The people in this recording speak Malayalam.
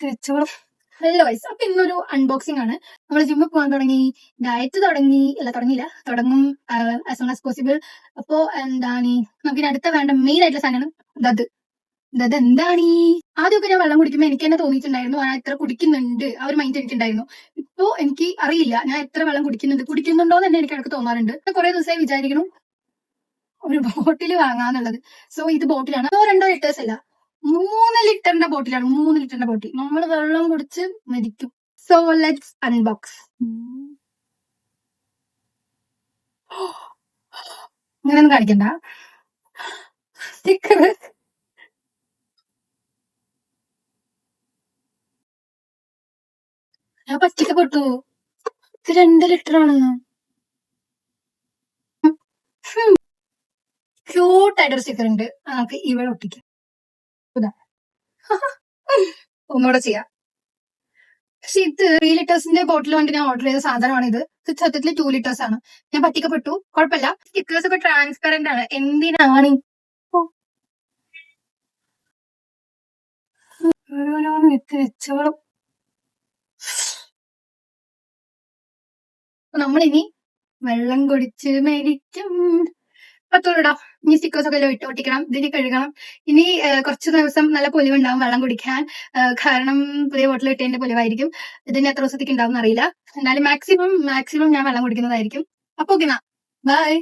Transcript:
വെച്ചോളും. ഹലോ ഗൈസ്, അപ്പൊ ഇന്നൊരു അൺബോക്സിംഗ് ആണ്. നമ്മൾ ജിമ്മിൽ പോകാൻ തുടങ്ങി, ഡയറ്റ് തുടങ്ങിയില്ല, തുടങ്ങും ആസ് സൂൺ ആസ് പോസിബിൾ. അപ്പോ എന്താണ് നമുക്ക് അടുത്ത വേണ്ട മെയിൻ ആയിട്ടുള്ള സാധനമാണ് ദത്. ദത് എന്താണ്? ആദ്യമൊക്കെ ഞാൻ വെള്ളം കുടിക്കുമ്പോൾ എനിക്ക് തന്നെ തോന്നിയിട്ടുണ്ടായിരുന്നു ഞാൻ എത്ര കുടിക്കുന്നുണ്ട്, ആ ഒരു മൈൻഡ് എനിക്കുണ്ടായിരുന്നു. ഇപ്പോ എനിക്ക് അറിയില്ല ഞാൻ എത്ര വെള്ളം കുടിക്കുന്നുണ്ടോ എന്ന് തന്നെ എനിക്ക് ഇടയ്ക്ക് തോന്നാറുണ്ട്. കുറെ ദിവസമായി വിചാരിക്കണം ഒരു ബോട്ടിൽ വാങ്ങാന്നുള്ളത്. സോ ഇത് ബോട്ടിലാണ്, 2 ലിറ്റേഴ്സ് അല്ല, 3 ലിറ്ററിന്റെ ബോട്ടിലാണ്. 3 ലിറ്ററിന്റെ ബോട്ടിൽ നമ്മൾ വെള്ളം കുടിച്ച് മരിക്കും. So let's unbox. ഇങ്ങനെയൊന്നും കാണിക്കണ്ട. സ്റ്റിക്കർ ഞാൻ പറ്റിക്കപ്പെട്ടു. ഇത് 2 ലിറ്ററാണ്. ക്യൂട്ടായിട്ടൊരു സ്റ്റിക്കർ ഉണ്ട്, നമുക്ക് ഇവിടെ ഒട്ടിക്കാം. ഒന്നുകൂടെ ചെയ്യാം. പക്ഷെ ഇത് 3 ലിറ്റേഴ്സിന്റെ ബോട്ടിൽ വേണ്ടി ഞാൻ ഓർഡർ ചെയ്ത സാധനമാണ്. ഇത് സത്യത്തിൽ 2 ലിറ്റേഴ്സ് ആണ്. ഞാൻ പറ്റിക്കപ്പെട്ടു. കുഴപ്പമില്ല, സ്റ്റിക്കേഴ്സ് ഒക്കെ ട്രാൻസ്പെറന്റ് ആണ്. എന്തിനാണ് വെച്ചോളും. നമ്മളിനി വെള്ളം കുടിച്ച് മരിക്കും. പത്തോടാ ഇനി സ്റ്റിക്കേഴ്സ് ഒക്കെ ഒട്ടിക്കണം, ഇതിന് കഴുകണം. ഇനി കുറച്ച് ദിവസം നല്ല പൊലിവുണ്ടാവും വെള്ളം കുടിക്കാൻ. കാരണം പുതിയ ബോട്ടിൽ ഇട്ടതിന്റെ പൊലിവായിരിക്കും. ഇതിന് എത്ര ദിവസത്തേക്ക് ഉണ്ടാവും അറിയില്ല. എന്നാലും മാക്സിമം ഞാൻ വെള്ളം കുടിക്കുന്നതായിരിക്കും. അപ്പൊ ഓക്കെ, ബൈ.